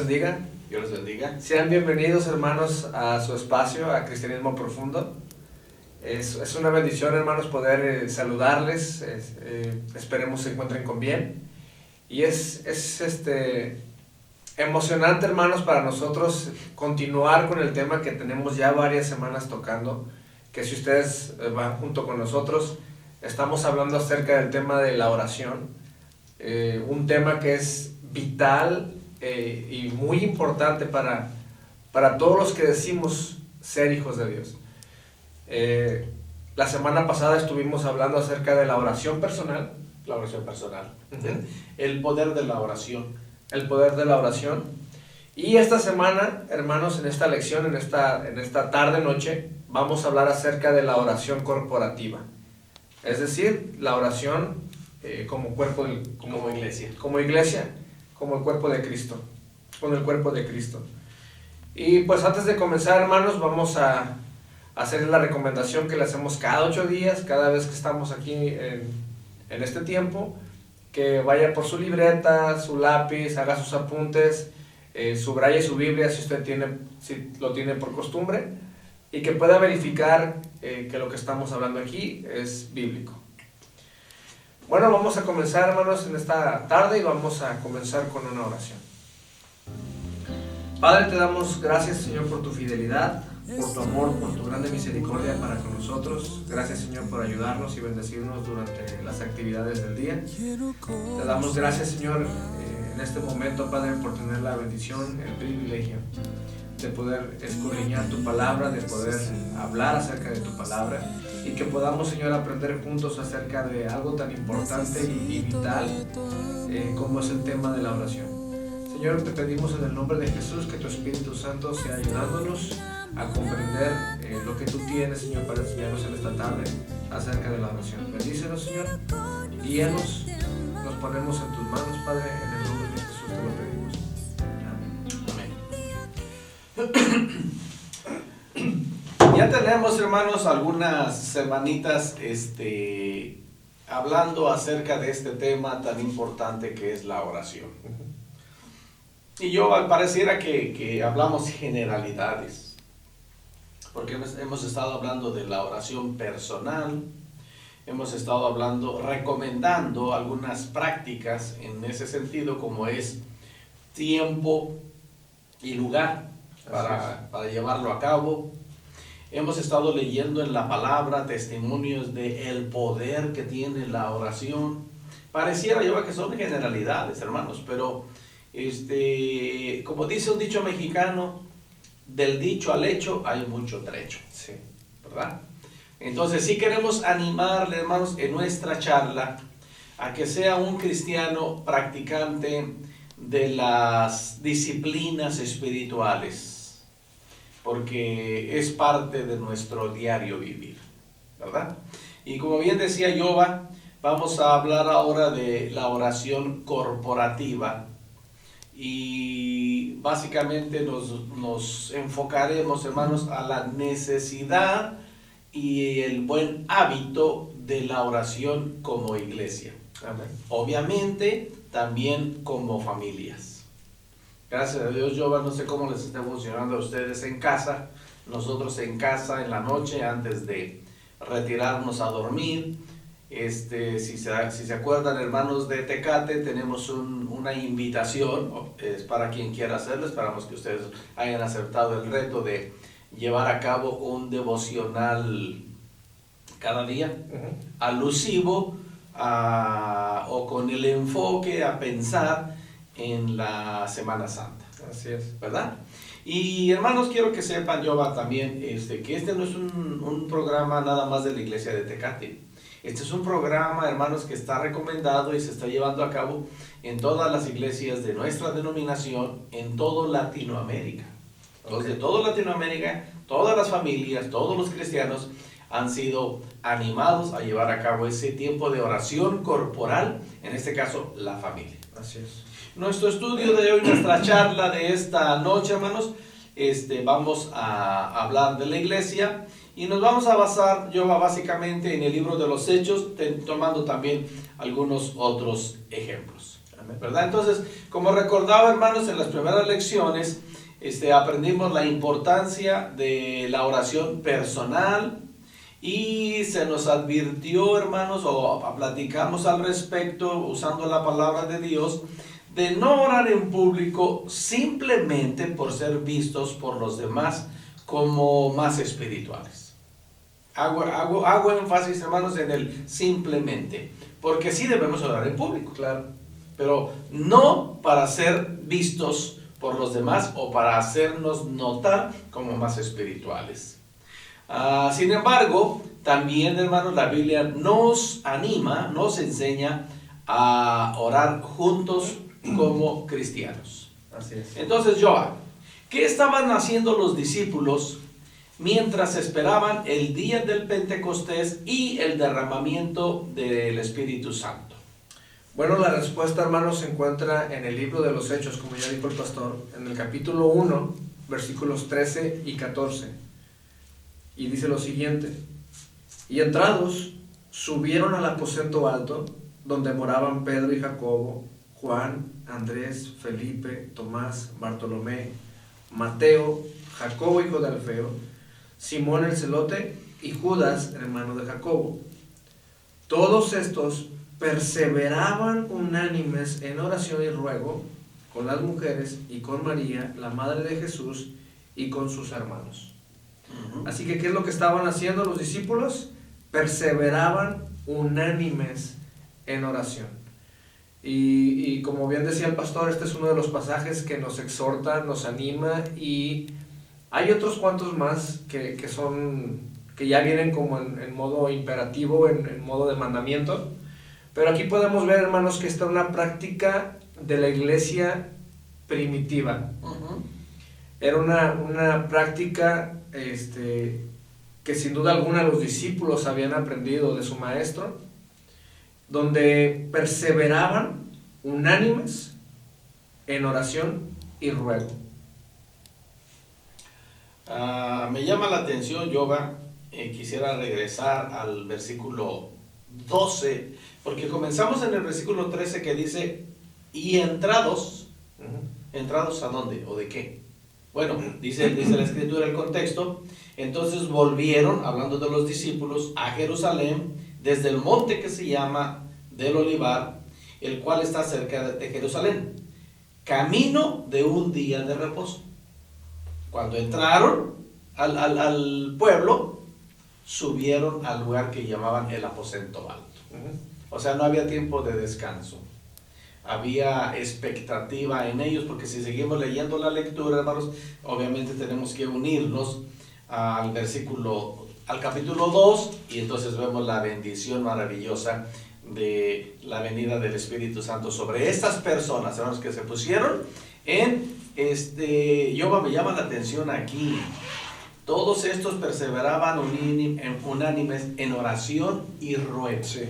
bendiga. Dios les bendiga. Sean bienvenidos, hermanos, a su espacio, a Cristianismo Profundo. Es una bendición, hermanos, poder saludarles. Esperemos se encuentren con bien. Y es emocionante, hermanos, para nosotros continuar con el tema que tenemos ya varias semanas tocando, que si ustedes van junto con nosotros, estamos hablando acerca del tema de la oración, un tema que es vital y muy importante para todos los que decimos ser hijos de Dios. La semana pasada estuvimos hablando acerca de la oración personal. La oración personal. Uh-huh. El poder de la oración. El poder de la oración. Y esta semana, hermanos, en esta lección, en esta tarde-noche, vamos a hablar acerca de la oración corporativa. Es decir, la oración como iglesia, como el cuerpo de Cristo, con el cuerpo de Cristo. Y pues antes de comenzar, hermanos, vamos a hacer la recomendación que le hacemos cada 8 días, cada vez que estamos aquí en este tiempo, que vaya por su libreta, su lápiz, haga sus apuntes, subraye su Biblia si lo tiene por costumbre, y que pueda verificar que lo que estamos hablando aquí es bíblico. Bueno, vamos a comenzar, hermanos, en esta tarde y vamos a comenzar con una oración. Padre, te damos gracias, Señor, por tu fidelidad, por tu amor, por tu grande misericordia para con nosotros. Gracias, Señor, por ayudarnos y bendecirnos durante las actividades del día. Te damos gracias, Señor, en este momento, Padre, por tener la bendición, el privilegio de poder escudriñar tu palabra, de poder hablar acerca de tu palabra y que podamos, Señor, aprender juntos acerca de algo tan importante y vital como es el tema de la oración. Señor, te pedimos en el nombre de Jesús que tu Espíritu Santo sea ayudándonos a comprender lo que tú tienes, Señor, para enseñarnos en esta tarde acerca de la oración. Bendícenos, Señor, guíanos, nos ponemos en tus manos, Padre, en el nombre de Jesús te lo pedimos. Amén. Ya tenemos, hermanos, algunas semanitas hablando acerca de este tema tan importante que es la oración. Y yo pareciera que hablamos generalidades, porque hemos estado hablando de la oración personal, hemos estado recomendando algunas prácticas en ese sentido, como es tiempo y lugar para llevarlo a cabo. Hemos estado leyendo en la palabra testimonios del poder que tiene la oración. Pareciera yo que son generalidades, hermanos, pero como dice un dicho mexicano, del dicho al hecho hay mucho trecho. Sí. ¿Verdad? Entonces sí queremos animarle, hermanos, en nuestra charla a que sea un cristiano practicante de las disciplinas espirituales, porque es parte de nuestro diario vivir, ¿verdad? Y como bien decía Yoba, vamos a hablar ahora de la oración corporativa y básicamente nos enfocaremos, hermanos, a la necesidad y el buen hábito de la oración como iglesia. Amén. Obviamente también como familias. Gracias a Dios, yo no sé cómo les está funcionando a ustedes en casa. Nosotros en casa, en la noche, antes de retirarnos a dormir, si se acuerdan, hermanos de Tecate, tenemos una invitación, es para quien quiera hacerlo. Esperamos que ustedes hayan aceptado el reto de llevar a cabo un devocional cada día, alusivo o con el enfoque a pensar en la Semana Santa. Así es. ¿Verdad? Y hermanos, quiero que sepan, Yoba, también, que este no es un programa nada más de la iglesia de Tecate. Este es un programa, hermanos, que está recomendado y se está llevando a cabo en todas las iglesias de nuestra denominación, en todo Latinoamérica. Entonces, de toda Latinoamérica, todas las familias, todos los cristianos han sido animados a llevar a cabo ese tiempo de oración corporal, en este caso, la familia. Así es. Nuestro estudio de hoy, nuestra charla de esta noche, hermanos, vamos a hablar de la iglesia y nos vamos a basar, básicamente en el libro de los Hechos, tomando también algunos otros ejemplos. Amén. ¿Verdad? Entonces, como recordaba, hermanos, en las primeras lecciones, aprendimos la importancia de la oración personal y se nos advirtió, hermanos, o platicamos al respecto, usando la palabra de Dios, de no orar en público simplemente por ser vistos por los demás como más espirituales. Hago énfasis, hermanos, en el simplemente, porque sí debemos orar en público, Claro. pero no para ser vistos por los demás o para hacernos notar como más espirituales. Sin embargo, también, hermanos, la Biblia nos anima, nos enseña a orar juntos como cristianos. Así es. Entonces, Joab, ¿qué estaban haciendo los discípulos mientras esperaban el día del Pentecostés y el derramamiento del Espíritu Santo? Bueno, la respuesta, hermanos, se encuentra en el libro de los Hechos, como ya dijo el pastor, en el capítulo 1, versículos 13 y 14. Y dice lo siguiente: y entrados, subieron al aposento alto, donde moraban Pedro y Jacobo, Juan, Andrés, Felipe, Tomás, Bartolomé, Mateo, Jacobo hijo de Alfeo, Simón el celote y Judas, hermano de Jacobo. Todos estos perseveraban unánimes en oración y ruego con las mujeres y con María, la madre de Jesús, y con sus hermanos. Así que, ¿qué es lo que estaban haciendo los discípulos? Perseveraban unánimes en oración. Y como bien decía el pastor, este es uno de los pasajes que nos exhorta, nos anima, y hay otros cuantos más que ya vienen como en modo imperativo, en modo de mandamiento. Pero aquí podemos ver, hermanos, que está una práctica de la iglesia primitiva. Era una práctica que sin duda alguna los discípulos habían aprendido de su maestro, donde perseveraban unánimes en oración y ruego. Me llama la atención, Yoga, quisiera regresar al versículo 12, porque comenzamos en el versículo 13 que dice, y entrados, ¿entrados a dónde o de qué? Bueno, dice la escritura, el contexto, entonces volvieron, hablando de los discípulos, a Jerusalén, desde el monte que se llama del Olivar, el cual está cerca de Jerusalén, camino de un día de reposo. Cuando entraron al pueblo, subieron al lugar que llamaban el aposento alto. O sea, no había tiempo de descanso. Había expectativa en ellos, porque si seguimos leyendo la lectura, hermanos, obviamente tenemos que unirnos al capítulo 2, y entonces vemos la bendición maravillosa de la venida del Espíritu Santo sobre estas personas, hermanos, que se pusieron en me llama la atención aquí. Todos estos perseveraban unánimes en oración y ruego. Sí.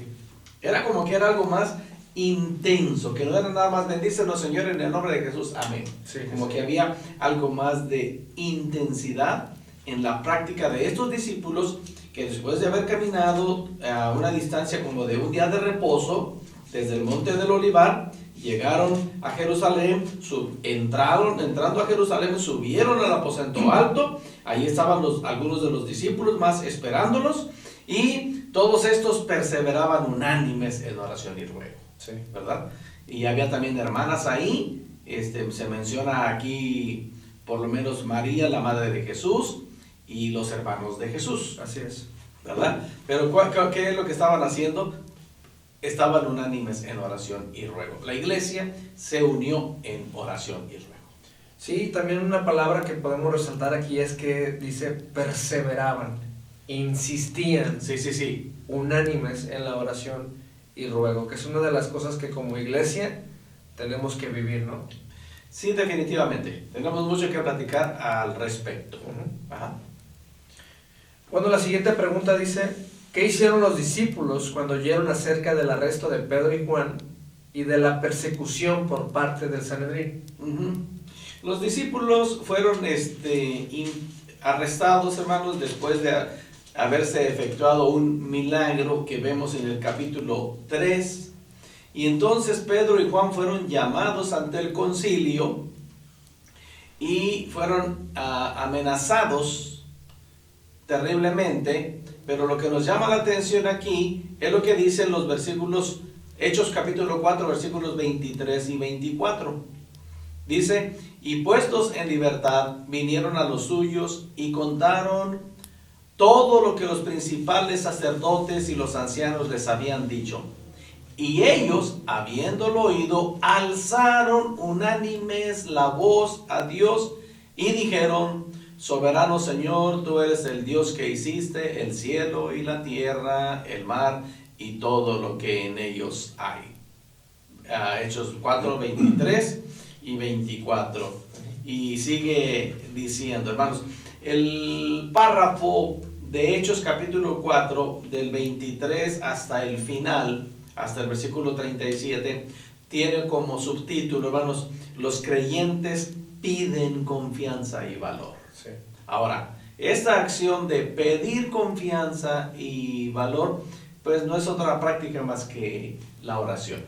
Era como que era algo más intenso, que no era nada más bendícenos, Señor, en el nombre de Jesús, amén. Sí, como sí. que había algo más de intensidad en la práctica de estos discípulos, que después de haber caminado a una distancia como de un día de reposo, desde el monte del Olivar, llegaron a Jerusalén, entrando a Jerusalén, subieron al aposento alto, ahí estaban algunos de los discípulos más esperándolos, y todos estos perseveraban unánimes en oración y ruego. Sí. ¿Verdad? Y había también hermanas ahí, se menciona aquí por lo menos María, la madre de Jesús, y los hermanos de Jesús. Así es. ¿Verdad? Pero ¿qué es lo que estaban haciendo? Estaban unánimes en oración y ruego. La iglesia se unió en oración y ruego. Sí, también una palabra que podemos resaltar aquí es que dice perseveraban, insistían, Sí. unánimes en la oración y ruego, que es una de las cosas que como iglesia tenemos que vivir, ¿no? Sí, definitivamente. Tenemos mucho que platicar al respecto. Ajá. Bueno, la siguiente pregunta dice, ¿qué hicieron los discípulos cuando oyeron acerca del arresto de Pedro y Juan y de la persecución por parte del Sanedrín? Los discípulos fueron arrestados, hermanos, después de haberse efectuado un milagro que vemos en el capítulo 3, Y entonces Pedro y Juan fueron llamados ante el concilio y fueron amenazados terriblemente, pero lo que nos llama la atención aquí es lo que dicen los versículos, Hechos capítulo 4, versículos 23 y 24. Dice, y puestos en libertad, vinieron a los suyos y contaron todo lo que los principales sacerdotes y los ancianos les habían dicho. Y ellos, habiéndolo oído, alzaron unánimes la voz a Dios y dijeron, soberano Señor, tú eres el Dios que hiciste el cielo y la tierra, el mar y todo lo que en ellos hay. Hechos 4, 23 y 24. Y sigue diciendo, hermanos, el párrafo de Hechos capítulo 4, del 23 hasta el final, hasta el versículo 37, tiene como subtítulo, hermanos, los creyentes piden confianza y valor. Sí. Ahora, esta acción de pedir confianza y valor, pues no es otra práctica más que la oración.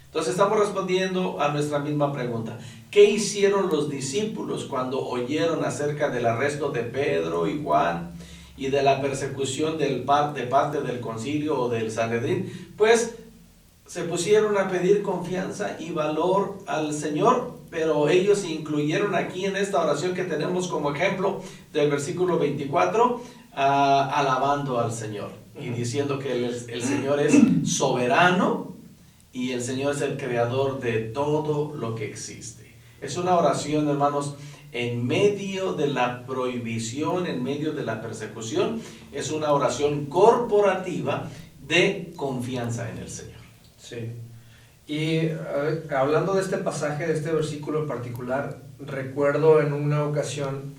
Entonces estamos respondiendo a nuestra misma pregunta. ¿Qué hicieron los discípulos cuando oyeron acerca del arresto de Pedro y Juan y de la persecución de parte del concilio o del Sanedrín? Pues se pusieron a pedir confianza y valor al Señor, pero ellos incluyeron aquí en esta oración que tenemos como ejemplo del versículo 24, alabando al Señor y diciendo que el Señor es soberano y el Señor es el creador de todo lo que existe. Es una oración, hermanos, en medio de la prohibición, en medio de la persecución, es una oración corporativa de confianza en el Señor. Sí. Y hablando de este pasaje, de este versículo en particular, recuerdo en una ocasión,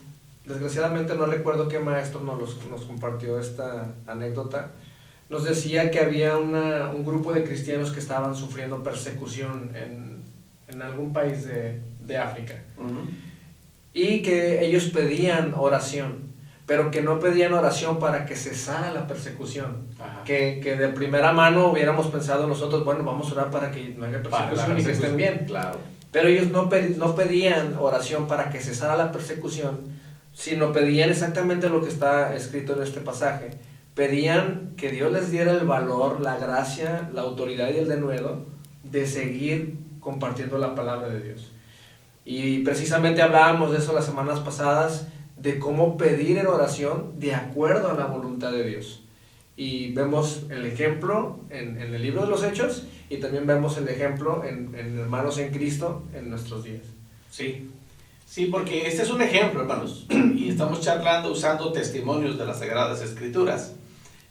desgraciadamente no recuerdo qué maestro nos compartió esta anécdota, nos decía que había un grupo de cristianos que estaban sufriendo persecución en algún país de África. Uh-huh. Y que ellos pedían oración, pero que no pedían oración para que cesara la persecución. Que de primera mano hubiéramos pensado nosotros, bueno, vamos a orar para que no haya persecución y que estén bien. Claro. Pero ellos no pedían oración para que cesara la persecución, sino pedían exactamente lo que está escrito en este pasaje. Pedían que Dios les diera el valor, la gracia, la autoridad y el denuedo de seguir compartiendo la palabra de Dios. Y precisamente hablábamos de eso las semanas pasadas, de cómo pedir en oración de acuerdo a la voluntad de Dios. Y vemos el ejemplo en el libro de los Hechos, y también vemos el ejemplo en hermanos en Cristo en nuestros días. Sí, sí, porque este es un ejemplo, hermanos, y estamos charlando usando testimonios de las Sagradas Escrituras,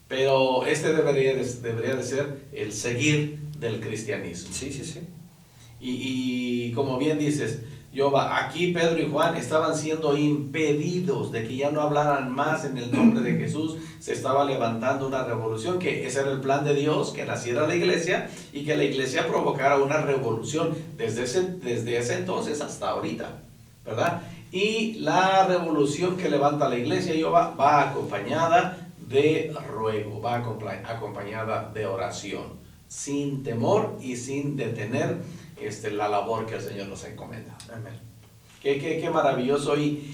pero este debería de ser el seguir del cristianismo. Sí, sí, sí. Y como bien dices, aquí Pedro y Juan estaban siendo impedidos de que ya no hablaran más en el nombre de Jesús. Se estaba levantando una revolución, que ese era el plan de Dios, que naciera la iglesia y que la iglesia provocara una revolución desde ese entonces hasta ahorita, ¿verdad? Y la revolución que levanta la iglesia va acompañada de ruego, va acompañada de oración, sin temor y sin detener la labor que el Señor nos encomienda. Amén. Qué maravilloso. Y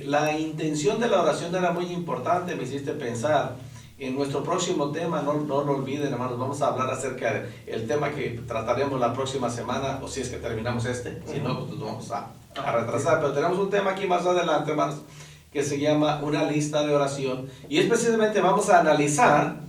la intención de la oración era muy importante. Me hiciste pensar en nuestro próximo tema. No lo olviden, hermanos, vamos a hablar acerca del tema que trataremos la próxima semana, o si es que terminamos si no, pues vamos a retrasar, pero tenemos un tema aquí más adelante, hermanos, que se llama una lista de oración, y específicamente vamos a analizar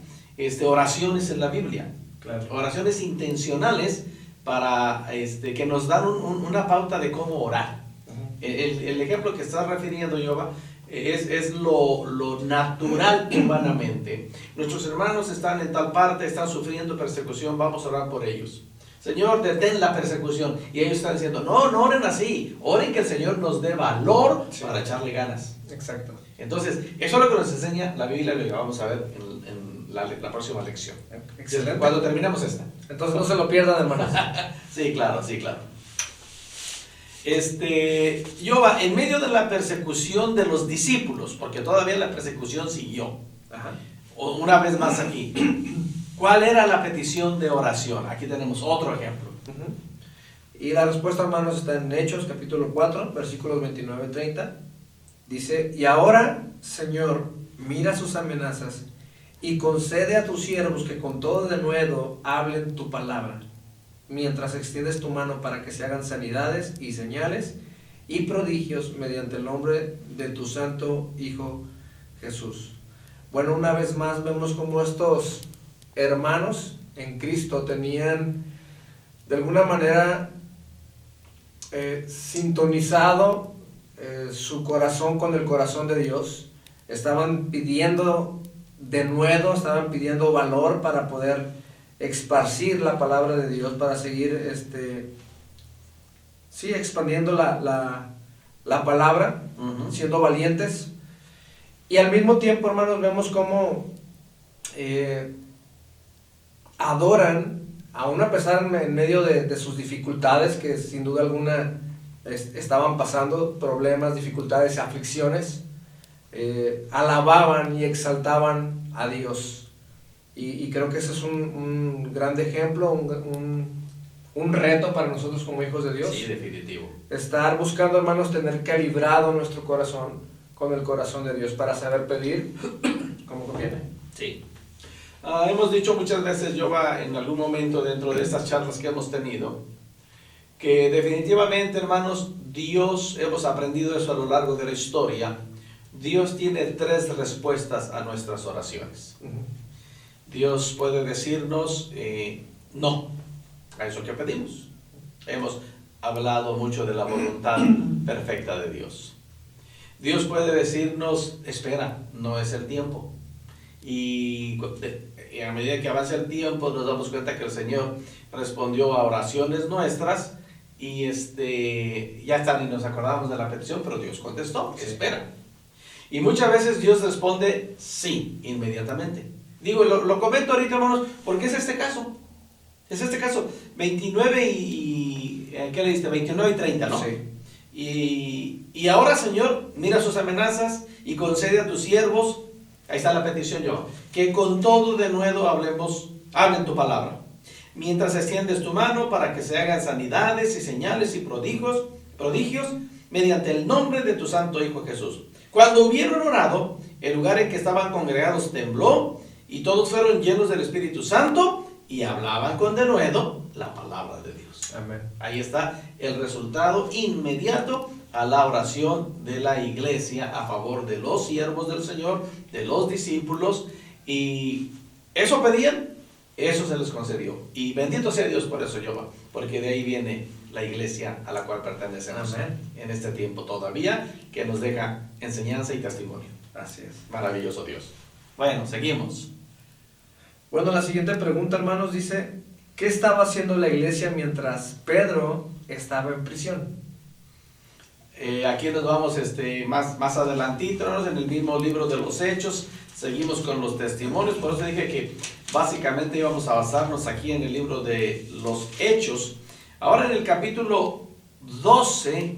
oraciones en la Biblia. Claro. Oraciones intencionales para que nos dan una pauta de cómo orar. Uh-huh. El ejemplo que estás refiriendo, Yoba, es lo natural humanamente. Nuestros hermanos están en tal parte, están sufriendo persecución, vamos a orar por ellos. Señor, detén la persecución. Y ellos están diciendo, no oren así, oren que el Señor nos dé valor para echarle ganas. Exacto. Entonces, eso es lo que nos enseña la Biblia, lo que vamos a ver en la próxima lección. Excelente. Cuando terminemos esta. Entonces no se lo pierdan, hermanos. Sí, claro. Yoba, en medio de la persecución de los discípulos, porque todavía la persecución siguió. Ajá. Una vez más aquí. ¿Cuál era la petición de oración? Aquí tenemos otro ejemplo. Y la respuesta, hermanos, está en Hechos, capítulo 4, versículos 29-30. Dice, y ahora, Señor, mira sus amenazas y concede a tus siervos que con todo denuedo hablen tu palabra, mientras extiendes tu mano para que se hagan sanidades y señales y prodigios mediante el nombre de tu santo Hijo Jesús. Bueno, una vez más vemos cómo estos hermanos en Cristo tenían de alguna manera sintonizado su corazón con el corazón de Dios. Estaban pidiendo denuedo, estaban pidiendo valor para poder esparcir la palabra de Dios, para seguir expandiendo la palabra, siendo valientes. Y al mismo tiempo, hermanos, vemos cómo adoran, aún a pesar en medio de sus dificultades, que sin duda alguna estaban pasando, problemas, dificultades, aflicciones, alababan y exaltaban a Dios. Y creo que ese es un gran ejemplo, un reto para nosotros como hijos de Dios. Sí, definitivo. Estar buscando, hermanos, tener calibrado nuestro corazón con el corazón de Dios para saber pedir como conviene. Sí. Hemos dicho muchas veces, Jova, en algún momento dentro de estas charlas que hemos tenido, que definitivamente, hermanos, Dios, hemos aprendido eso a lo largo de la historia, Dios tiene 3 respuestas a nuestras oraciones. Dios puede decirnos no a eso que pedimos. Hemos hablado mucho de la voluntad perfecta de Dios. Dios puede decirnos, espera, no es el tiempo. Y a medida que avanza el tiempo nos damos cuenta que el Señor respondió a oraciones nuestras y ya está, ni nos acordamos de la petición, pero Dios contestó, espera. Y muchas veces Dios responde sí, inmediatamente. Digo, lo comento ahorita, hermanos, porque es este caso. Es este caso, 29 y... ¿qué le diste? 29 y 30, ¿no? Sí. Y ahora, Señor, mira sus amenazas y concede a tus siervos, ahí está la petición, yo, que con todo denuedo hablen tu palabra. Mientras extiendes tu mano para que se hagan sanidades y señales y prodigios mediante el nombre de tu santo Hijo Jesús. Cuando hubieron orado, el lugar en que estaban congregados tembló y todos fueron llenos del Espíritu Santo y hablaban con denuedo la palabra de Dios. Amén. Ahí está el resultado inmediato a la oración de la iglesia a favor de los siervos del Señor, de los discípulos, y eso pedían, eso se les concedió. Y bendito sea Dios por eso, Jehová, porque de ahí viene la iglesia a la cual pertenecemos. Amén. En este tiempo todavía, que nos deja enseñanza y testimonio. Así es. Maravilloso Dios. Bueno, seguimos. Bueno, la siguiente pregunta, hermanos, dice, ¿qué estaba haciendo la iglesia mientras Pedro estaba en prisión? Aquí nos vamos más adelantito, en el mismo libro de los Hechos, seguimos con los testimonios, por eso dije que básicamente íbamos a basarnos aquí en el libro de los Hechos. Ahora en el capítulo 12,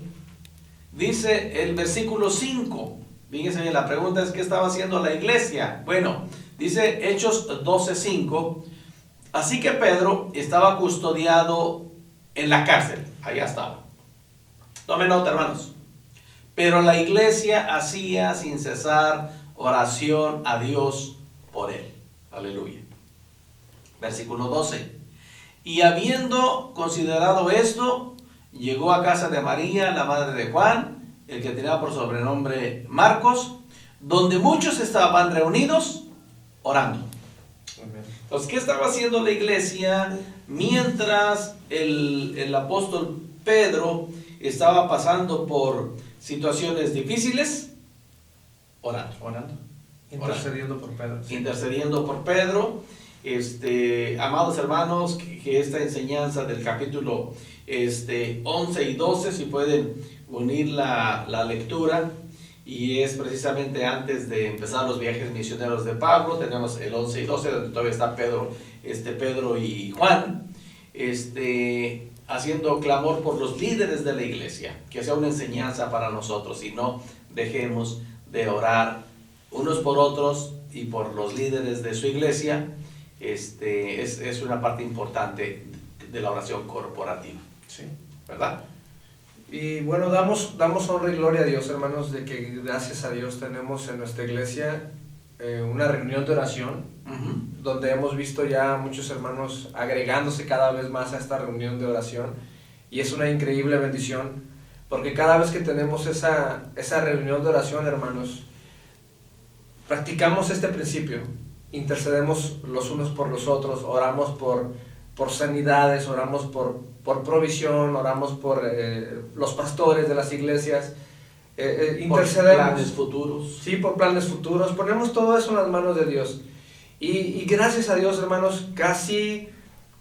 dice el versículo 5, fíjense bien, la pregunta es, ¿qué estaba haciendo la iglesia? Bueno, dice Hechos 12:5, así que Pedro estaba custodiado en la cárcel, allá estaba. Tomen nota, hermanos. Pero la iglesia hacía sin cesar oración a Dios por él. Aleluya. Versículo 12. Y habiendo considerado esto, llegó a casa de María, la madre de Juan, el que tenía por sobrenombre Marcos, donde muchos estaban reunidos orando. Entonces, ¿qué estaba haciendo la iglesia mientras el apóstol Pedro estaba pasando por situaciones difíciles? Orando. Intercediendo por Pedro. Sí. Intercediendo por Pedro. Amados hermanos, que esta enseñanza del capítulo 11 y 12, si pueden unir la lectura, y es precisamente antes de empezar los viajes misioneros de Pablo. Tenemos el 11 y 12, donde todavía está Pedro y Juan, haciendo clamor por los líderes de la iglesia, que sea una enseñanza para nosotros, y no dejemos de orar unos por otros y por los líderes de su iglesia, es una parte importante de la oración corporativa. Sí. ¿Verdad? Y bueno, damos honra y gloria a Dios, hermanos, de que gracias a Dios tenemos en nuestra iglesia una reunión de oración, donde hemos visto ya muchos hermanos agregándose cada vez más a esta reunión de oración, y es una increíble bendición, porque cada vez que tenemos esa reunión de oración, hermanos, practicamos este principio, intercedemos los unos por los otros, oramos por sanidades, oramos por provisión, oramos por los pastores de las iglesias, intercedemos. Por planes futuros. Sí, por planes futuros, ponemos todo eso en las manos de Dios. Y gracias a Dios, hermanos, casi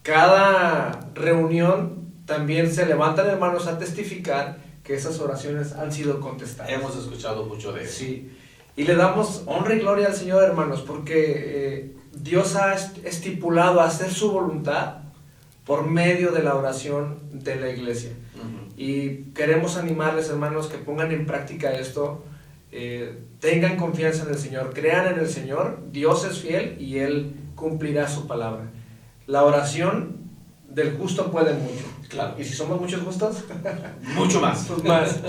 cada reunión también se levantan hermanos a testificar que esas oraciones han sido contestadas. Hemos escuchado mucho de eso. Sí, y le damos honra y gloria al Señor, hermanos, porque Dios ha estipulado hacer su voluntad por medio de la oración de la iglesia. Y queremos animarles, hermanos, que pongan en práctica esto, tengan confianza en el Señor, crean en el Señor, Dios es fiel y Él cumplirá su palabra. La oración del justo puede mucho. Claro. Y si somos muchos justos, mucho más. pues más.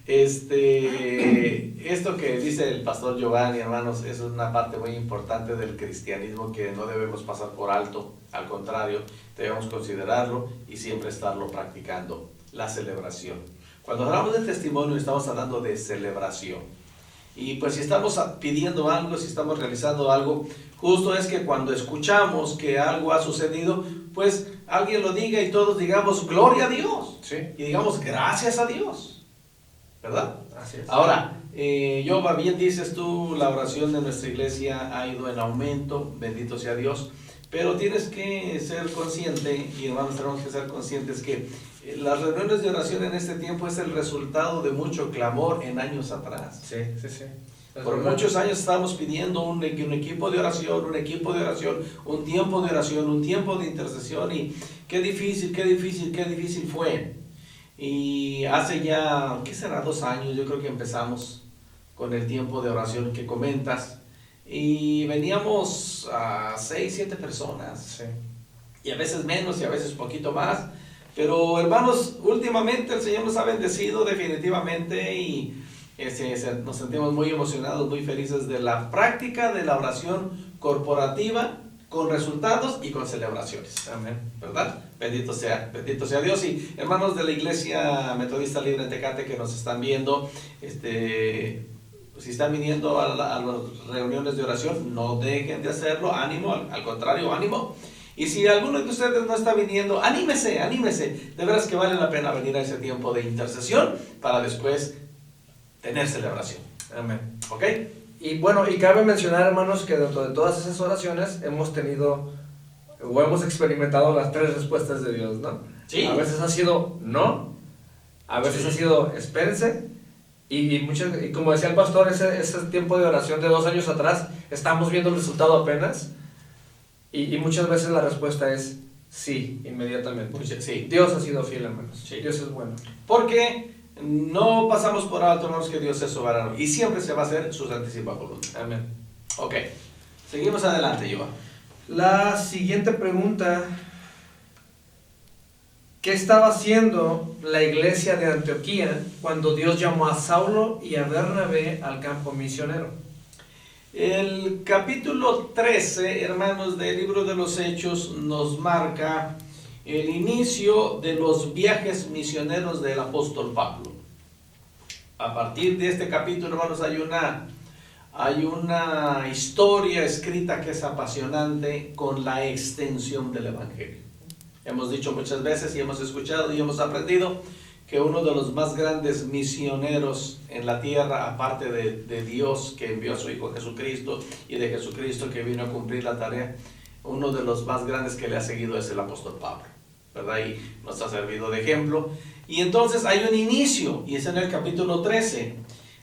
Esto que dice el pastor Giovanni, hermanos, es una parte muy importante del cristianismo que no debemos pasar por alto. Al contrario, debemos considerarlo y siempre estarlo practicando. La celebración. Cuando hablamos de testimonio, estamos hablando de celebración. Y pues si estamos pidiendo algo, si estamos realizando algo, justo es que cuando escuchamos que algo ha sucedido, pues alguien lo diga y todos digamos gloria a Dios. Sí. Y digamos gracias a Dios. ¿Verdad? Así es. Ahora, Yoba, bien dices tú, la oración de nuestra iglesia ha ido en aumento, bendito sea Dios, pero tienes que ser consciente, y hermanos tenemos que ser conscientes que las reuniones de oración en este tiempo es el resultado de mucho clamor en años atrás. Sí. Por muchos años estábamos pidiendo un equipo de oración, un tiempo de oración, un tiempo de intercesión, y qué difícil fue. Y hace ya, ¿qué será? 2 años, yo creo que empezamos con el tiempo de oración que comentas. Y veníamos a 6, 7 personas. Sí. Y a veces menos y a veces un poquito más. Pero hermanos, últimamente el Señor nos ha bendecido definitivamente y nos sentimos muy emocionados, muy felices de la práctica de la oración corporativa con resultados y con celebraciones. Amén. ¿Verdad? Bendito sea Dios. Y hermanos de la Iglesia Metodista Libre en Tecate que nos están viendo, si están viniendo a las reuniones de oración, no dejen de hacerlo, ánimo, al contrario, ánimo. Y si alguno de ustedes no está viniendo, anímese, de veras que vale la pena venir a ese tiempo de intercesión para después tener celebración. Amén. ¿Ok? Y bueno, y cabe mencionar, hermanos, que dentro de todas esas oraciones hemos tenido o hemos experimentado las 3 respuestas de Dios, ¿no? Sí. A veces ha sido no, a veces ha sido espérense, y como decía el pastor, ese tiempo de oración de 2 años atrás, estamos viendo el resultado apenas, y muchas veces la respuesta es sí, inmediatamente. Sí. Dios ha sido fiel, hermanos. Sí. Dios es bueno. Porque no pasamos por alto, hermanos, que Dios es soberano y siempre se va a hacer su santísima voluntad. Amén. Ok, seguimos adelante, Yoba. La siguiente pregunta: ¿qué estaba haciendo la iglesia de Antioquía cuando Dios llamó a Saulo y a Bernabé al campo misionero? El capítulo 13, hermanos, del libro de los Hechos nos marca el inicio de los viajes misioneros del apóstol Pablo. A partir de este capítulo, hermanos, hay una historia escrita que es apasionante con la extensión del evangelio. Hemos dicho muchas veces y hemos escuchado y hemos aprendido que uno de los más grandes misioneros en la tierra, aparte de Dios que envió a su Hijo Jesucristo y de Jesucristo que vino a cumplir la tarea, uno de los más grandes que le ha seguido es el apóstol Pablo, ¿verdad? Y nos ha servido de ejemplo. Y entonces hay un inicio, y es en el capítulo 13.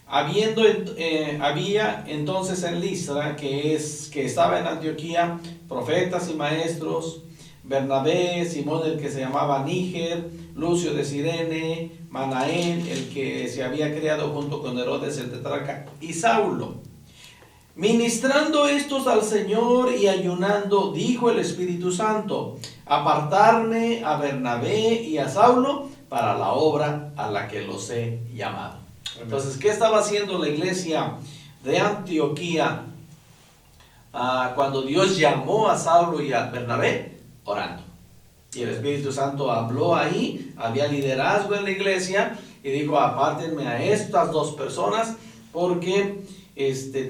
Había entonces en Listra, que estaba en Antioquía, profetas y maestros, Bernabé, Simón el que se llamaba Níger, Lucio de Cirene, Manaén, el que se había criado junto con Herodes el tetrarca, y Saulo. Ministrando estos al Señor y ayunando, dijo el Espíritu Santo, apartarme a Bernabé y a Saulo para la obra a la que los he llamado. Entonces, ¿qué estaba haciendo la iglesia de Antioquía cuando Dios llamó a Saulo y a Bernabé? Orando. Y el Espíritu Santo habló ahí, había liderazgo en la iglesia y dijo, apártenme a estas dos personas porque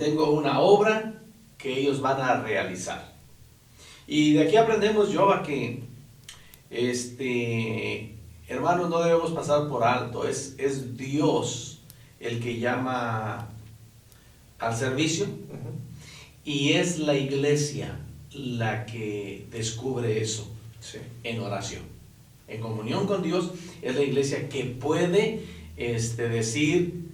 tengo una obra que ellos van a realizar. Y de aquí aprendemos, Yoba, que hermanos, no debemos pasar por alto. Es Dios el que llama al servicio, y es la iglesia la que descubre eso, sí, en oración, en comunión con Dios. Es la iglesia que puede decir,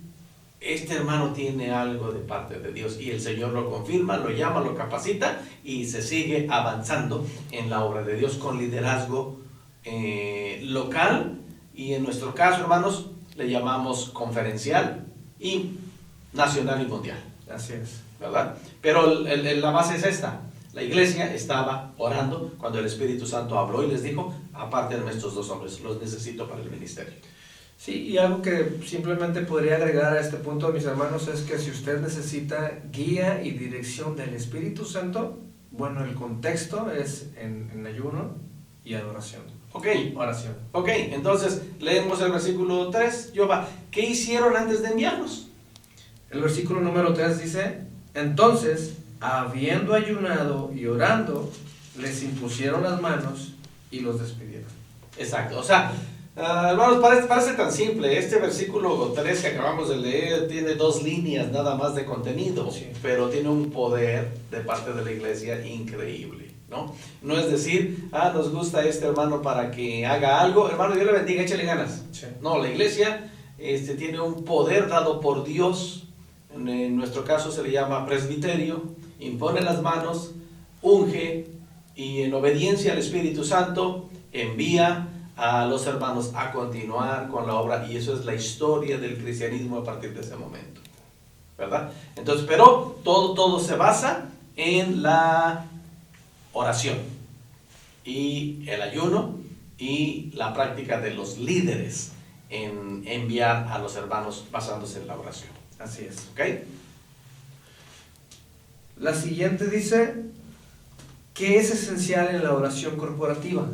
este hermano tiene algo de parte de Dios, y el Señor lo confirma, lo llama, lo capacita y se sigue avanzando en la obra de Dios con liderazgo local, y en nuestro caso, hermanos, le llamamos conferencial y nacional y mundial. Así es, ¿verdad? Pero la base es esta. La iglesia estaba orando cuando el Espíritu Santo habló y les dijo, apártenme estos dos hombres, los necesito para el ministerio. Sí, y algo que simplemente podría agregar a este punto, mis hermanos, es que si usted necesita guía y dirección del Espíritu Santo, bueno, el contexto es en ayuno y adoración. Ok, oración. Ok, entonces leemos el versículo 3. Jehová, ¿qué hicieron antes de enviarlos? El versículo número 3 dice, entonces, habiendo ayunado y orando, les impusieron las manos y los despidieron. Exacto, o sea, hermanos, parece tan simple. Este versículo 3 que acabamos de leer tiene 2 líneas nada más de contenido, sí, pero tiene un poder de parte de la iglesia increíble, ¿no? No es decir, nos gusta este hermano para que haga algo, hermano, Dios le bendiga, échale ganas. Sí. No, la iglesia tiene un poder dado por Dios. En nuestro caso se le llama presbiterio. Impone las manos, unge, y en obediencia al Espíritu Santo envía a los hermanos a continuar con la obra, y eso es la historia del cristianismo a partir de ese momento, ¿verdad? Entonces, pero todo se basa en la oración y el ayuno y la práctica de los líderes en enviar a los hermanos basándose en la oración. Así es. ¿Ok? La siguiente dice, ¿qué es esencial en la oración corporativa?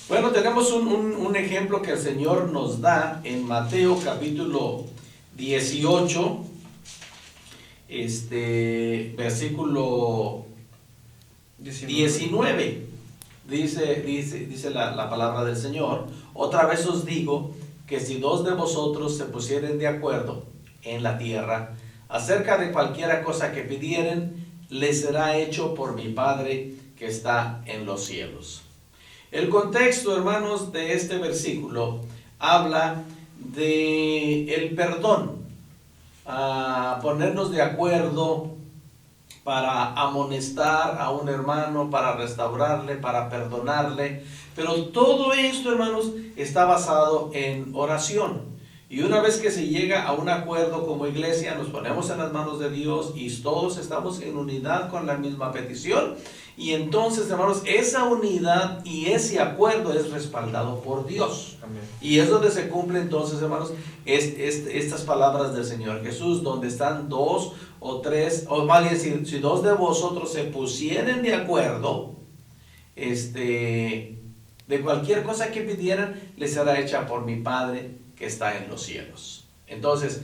Bueno, tenemos un ejemplo que el Señor nos da en Mateo capítulo 18, versículo 19. Dice la palabra del Señor, otra vez os digo que si 2 de vosotros se pusieren de acuerdo en la tierra acerca de cualquiera cosa que pidieren, les será hecho por mi Padre que está en los cielos. El contexto, hermanos, de este versículo habla de el perdón, ponernos de acuerdo para amonestar a un hermano, para restaurarle, para perdonarle, pero todo esto, hermanos, está basado en oración. Y una vez que se llega a un acuerdo como iglesia, nos ponemos en las manos de Dios y todos estamos en unidad con la misma petición. Y entonces, hermanos, esa unidad y ese acuerdo es respaldado por Dios. Amén. Y es donde se cumple entonces, hermanos, estas palabras del Señor Jesús, donde están 2 o 3, o más bien si 2 de vosotros se pusieren de acuerdo, de cualquier cosa que pidieran, les será hecha por mi Padre que está en los cielos. Entonces,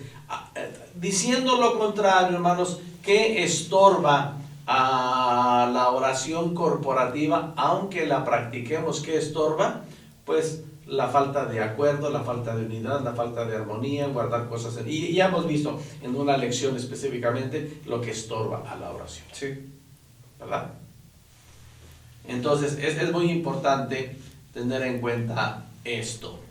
diciendo lo contrario, hermanos, ¿qué estorba a la oración corporativa, aunque la practiquemos? ¿Qué estorba? Pues la falta de acuerdo, la falta de unidad, la falta de armonía, guardar cosas. Y ya hemos visto en una lección específicamente lo que estorba a la oración. Sí. ¿Verdad? Entonces, es muy importante tener en cuenta esto.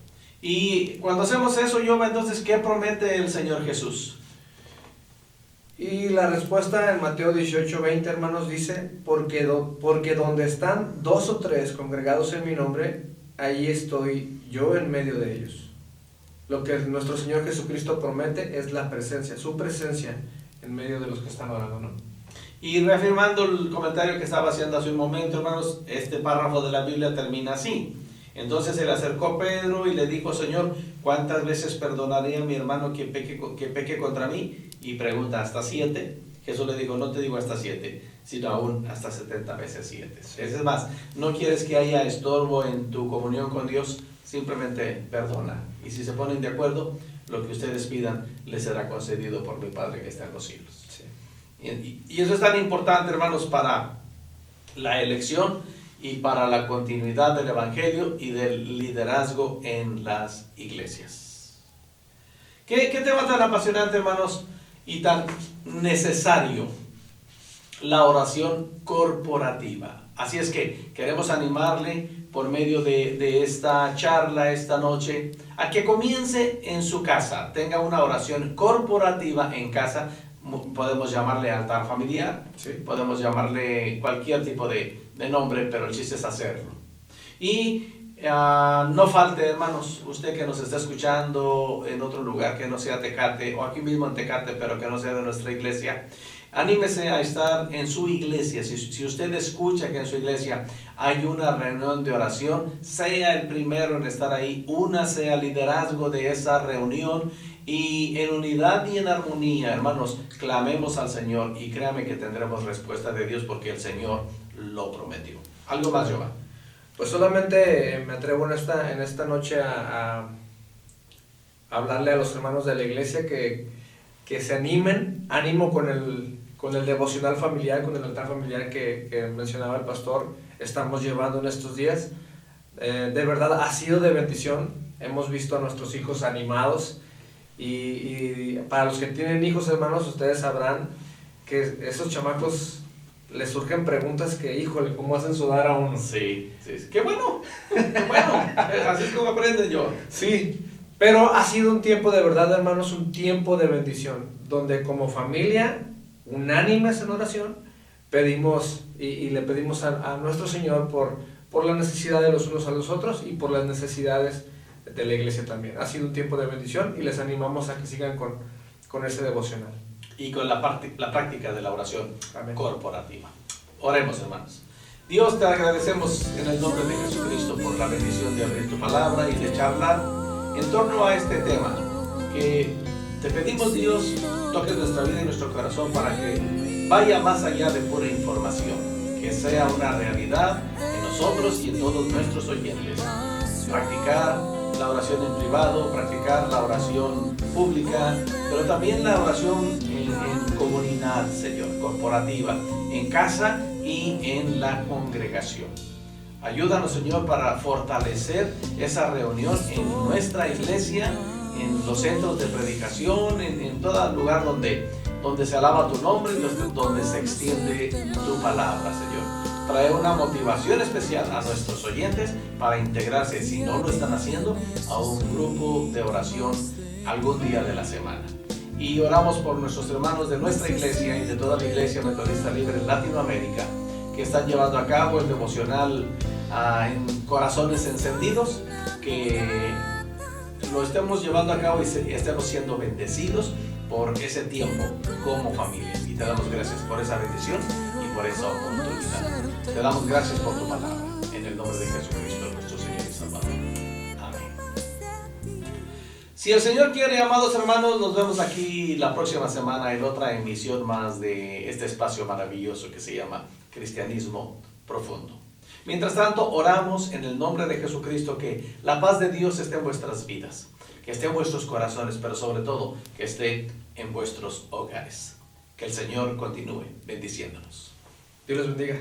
Y cuando hacemos eso, entonces, ¿qué promete el Señor Jesús? Y la respuesta en Mateo 18:20, hermanos, dice, porque donde están 2 o 3 congregados en mi nombre, allí estoy yo en medio de ellos. Lo que nuestro Señor Jesucristo promete es la presencia, su presencia en medio de los que están orando, ¿no? Y reafirmando el comentario que estaba haciendo hace un momento, hermanos, este párrafo de la Biblia termina así. Entonces se le acercó Pedro y le dijo: Señor, ¿cuántas veces perdonaré a mi hermano que peque contra mí? Y pregunta: ¿hasta 7? Jesús le dijo: no te digo hasta 7, sino aún hasta 70 veces 7. Es más, no quieres que haya estorbo en tu comunión con Dios, simplemente perdona. Y si se ponen de acuerdo, lo que ustedes pidan les será concedido por mi Padre que está en los cielos. Sí. Y eso es tan importante, hermanos, para la elección y para la continuidad del Evangelio y del liderazgo en las iglesias. ¿Qué tema tan apasionante, hermanos, y tan necesario? La oración corporativa. Así es que queremos animarle por medio de esta charla esta noche a que comience en su casa, tenga una oración corporativa en casa. Podemos llamarle altar familiar, Sí. podemos llamarle cualquier tipo de nombre, pero el chiste es hacerlo. Y no falte, hermanos, usted que nos está escuchando en otro lugar que no sea Tecate, o aquí mismo en Tecate, pero que no sea de nuestra iglesia, anímese a estar en su iglesia. Si usted escucha que en su iglesia hay una reunión de oración, sea el primero en estar ahí, únase al liderazgo de esa reunión, y en unidad y en armonía, hermanos, clamemos al Señor, y créame que tendremos respuesta de Dios, porque el Señor lo prometió. ¿Algo más, Jehová? Pues solamente me atrevo en esta noche a hablarle a los hermanos de la iglesia que se animen, ánimo con el devocional familiar, con el altar familiar que mencionaba el pastor, estamos llevando en estos días. De verdad ha sido de bendición, hemos visto a nuestros hijos animados, y para los que tienen hijos, hermanos, ustedes sabrán que esos chamacos les surgen preguntas que, híjole, ¿cómo hacen sudar a uno? Sí. ¡Qué bueno! ¡Qué bueno! Así es como aprenden yo. Sí, pero ha sido un tiempo de verdad, hermanos, un tiempo de bendición, donde como familia, unánimes en oración, pedimos y le pedimos a nuestro Señor por la necesidad de los unos a los otros y por las necesidades de la iglesia también. Ha sido un tiempo de bendición y les animamos a que sigan con ese devocional. Y con la práctica de la oración Amén. corporativa. Oremos, hermanos. Dios, te agradecemos en el nombre de Jesucristo por la bendición de abrir tu palabra y de charlar en torno a este tema, que te pedimos, Dios, toques nuestra vida y nuestro corazón para que vaya más allá de pura información, que sea una realidad en nosotros y en todos nuestros oyentes. Practicar la oración en privado, practicar la oración pública, pero también la oración en comunidad, Señor, corporativa, en casa y en la congregación. Ayúdanos, Señor, para fortalecer esa reunión en nuestra iglesia, en los centros de predicación, en todo lugar donde se alaba tu nombre y donde se extiende tu palabra, Señor. Trae una motivación especial a nuestros oyentes para integrarse, si no lo están haciendo, a un grupo de oración algún día de la semana. Y oramos por nuestros hermanos de nuestra iglesia y de toda la Iglesia Metodista Libre en Latinoamérica, que están llevando a cabo el devocional en corazones encendidos, que lo estemos llevando a cabo y estemos siendo bendecidos por ese tiempo como familia. Y te damos gracias por esa bendición y por esa oportunidad. Te damos gracias por tu palabra, en el nombre de Jesucristo, nuestro Señor y Salvador. Amén. Si el Señor quiere, amados hermanos, nos vemos aquí la próxima semana en otra emisión más de este espacio maravilloso que se llama Cristianismo Profundo. Mientras tanto, oramos en el nombre de Jesucristo que la paz de Dios esté en vuestras vidas, que esté en vuestros corazones, pero sobre todo que esté en vuestros hogares. Que el Señor continúe bendiciéndonos. Dios les bendiga.